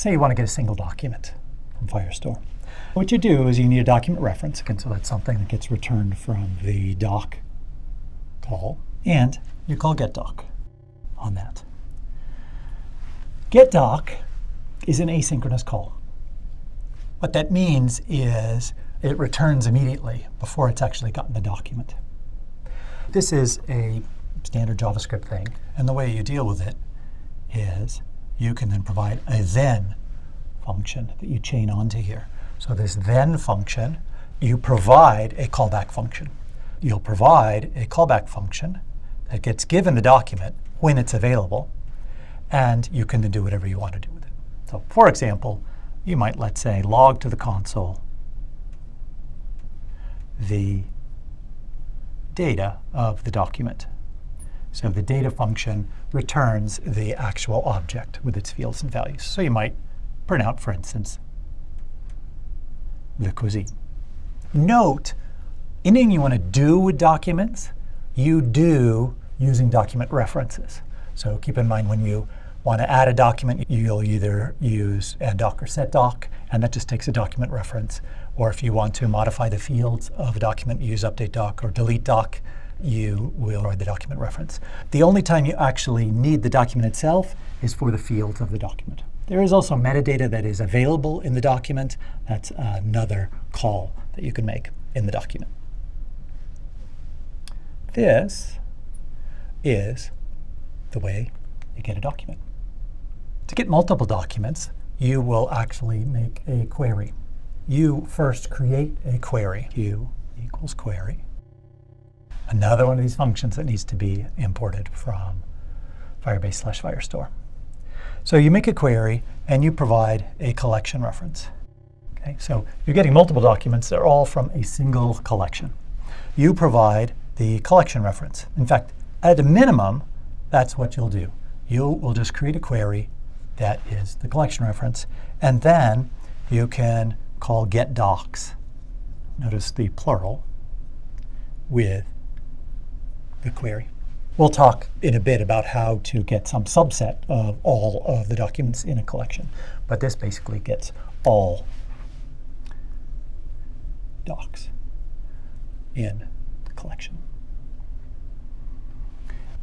say you want to get a single document from Firestore. What you do is you need a document reference, again, so that's something that gets returned from the doc call, and you call Getdoc on that. Getdoc is an asynchronous call. What that means is it returns immediately before it's actually gotten the document. This is a standard JavaScript thing, and the way you deal with it is you can then provide a then function that you chain onto here. So this then function, you provide a callback function. You'll provide a callback function that gets given the document when it's available, and you can then do whatever you want to do with it. So for example, you might, let's say, log to the console the data of the document. So the data function returns the actual object with its fields and values. So you might print out, for instance, the cuisine. Note, anything you want to do with documents, you do using document references. So keep in mind when you want to add a document, you'll either use addDoc or setDoc, and that just takes a document reference. Or if you want to modify the fields of a document, you use updateDoc or deleteDoc, you will write the document reference. The only time you actually need the document itself is for the fields of the document. There is also metadata that is available in the document. That's another call that you can make in the document. This is the way you get a document. To get multiple documents, you will actually make a query. You first create a query. Q equals query. Another one of these functions that needs to be imported from Firebase/Firestore. So you make a query, and you provide a collection reference. Okay, so you're getting multiple documents. They're all from a single collection. You provide the collection reference. In fact, at a minimum, that's what you'll do. You will just create a query that is the collection reference, and then you can call Getdocs. Notice the plural with the query. We'll talk in a bit about how to get some subset of all of the documents in a collection, but this basically gets all docs in the collection.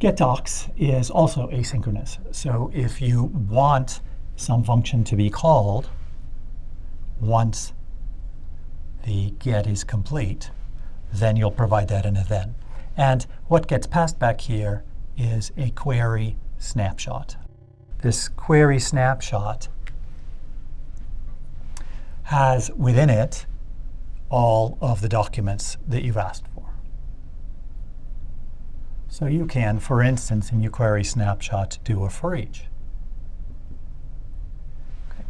Getdocs is also asynchronous. So if you want some function to be called once the get is complete, then you'll provide that in a then. And what gets passed back here is a query snapshot. This query snapshot has within it all of the documents that you've asked for. So you can, for instance, in your query snapshot, do a for each, okay,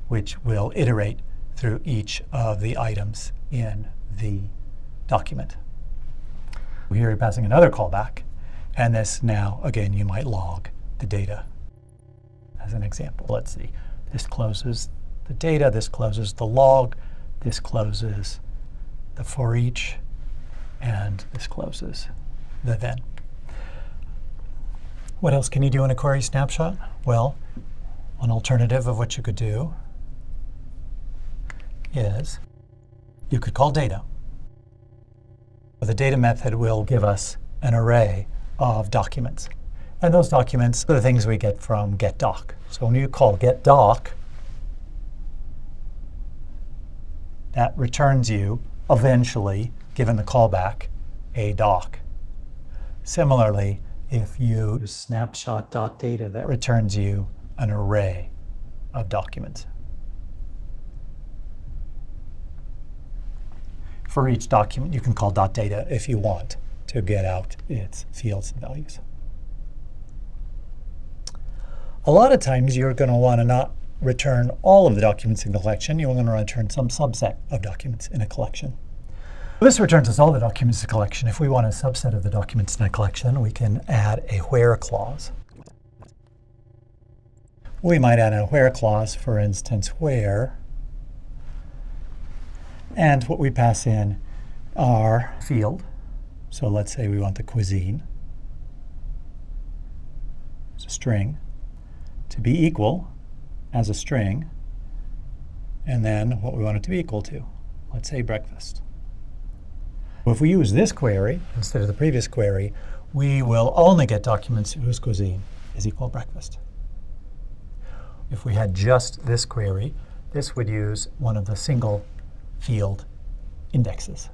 which will iterate through each of the items in the document. Here you're passing another callback, and this now, again, you might log the data as an example. Let's see, this closes the data, this closes the log, this closes the for each, and this closes the then. What else can you do in a query snapshot? Well, an alternative of what you could do is you could call data. The data method will give us an array of documents. And those documents are the things we get from Getdoc. So when you call Getdoc, that returns you, eventually, given the callback, a doc. Similarly, if you use snapshot.data, that returns you an array of documents. For each document, you can call .data if you want to get out its fields and values. A lot of times, you're going to want to not return all of the documents in the collection. You're going to return some subset of documents in a collection. This returns us all the documents in the collection. If we want a subset of the documents in a collection, we can add a where clause. We might add a where clause, for instance, where, and what we pass in our field. So let's say we want the cuisine, it's a string, to be equal as a string, and then what we want it to be equal to. Let's say breakfast. If we use this query instead of the previous query, we will only get documents whose cuisine is equal to breakfast. If we had just this query, this would use one of the single field indexes.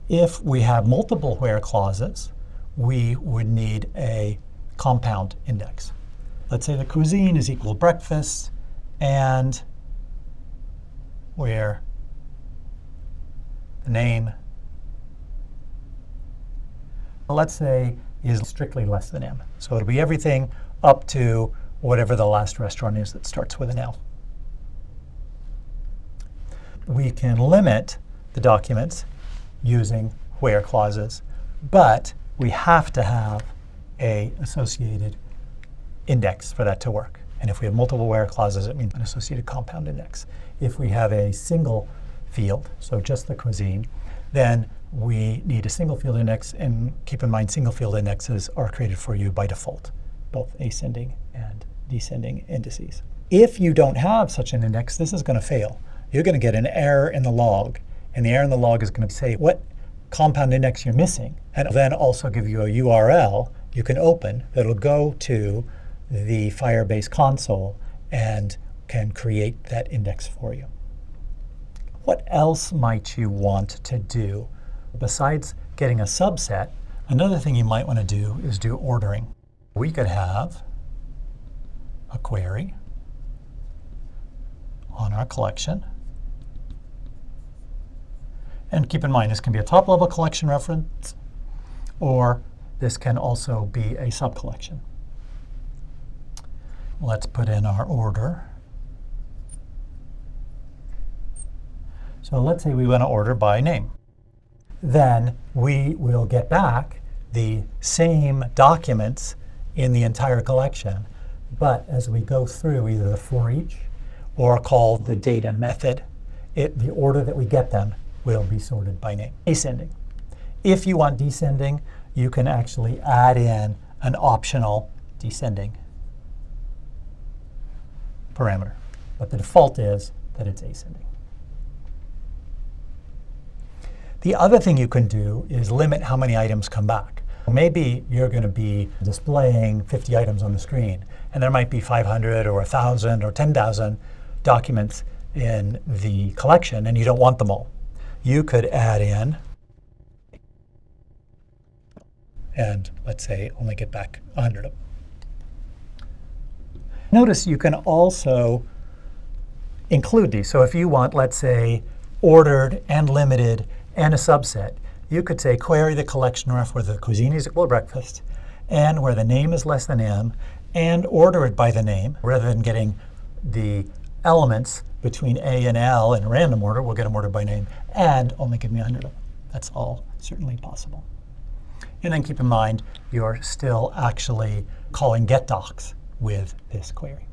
If we have multiple where clauses, we would need a compound index. Let's say the cuisine is equal to breakfast, and where the name, let's say, is strictly less than M. So it'll be everything up to whatever the last restaurant is that starts with an L. We can limit the documents using where clauses, but we have to have an associated index for that to work. And if we have multiple where clauses, it means an associated compound index. If we have a single field, so just the cuisine, then we need a single field index, and keep in mind single field indexes are created for you by default, both ascending and descending indices. If you don't have such an index, this is going to fail. You're going to get an error in the log, and the error in the log is going to say what compound index you're missing, and then also give you a URL you can open that'll go to the Firebase console and can create that index for you. What else might you want to do? Besides getting a subset, another thing you might want to do is do ordering. We could have a query on our collection. And keep in mind, this can be a top-level collection reference, or this can also be a sub-collection. Let's put in our order. So let's say we want to order by name. Then we will get back the same documents in the entire collection, but as we go through either the for each or call the data method, the order that we get them will be sorted by name. Ascending. If you want descending, you can actually add in an optional descending parameter, but the default is that it's ascending. The other thing you can do is limit how many items come back. Maybe you're going to be displaying 50 items on the screen, and there might be 500 or 1,000 or 10,000 documents in the collection, and you don't want them all. You could add in, and let's say only get back 100 of them. Notice you can also include these. So if you want, let's say, ordered and limited and a subset, you could say query the collection ref where the cuisine is equal to breakfast and where the name is less than M, and order it by the name. Rather than getting the elements between A and L in random order, we'll get them ordered by name, and only give me 100 of them. That's all certainly possible. And then keep in mind, you're still actually calling Getdocs with this query.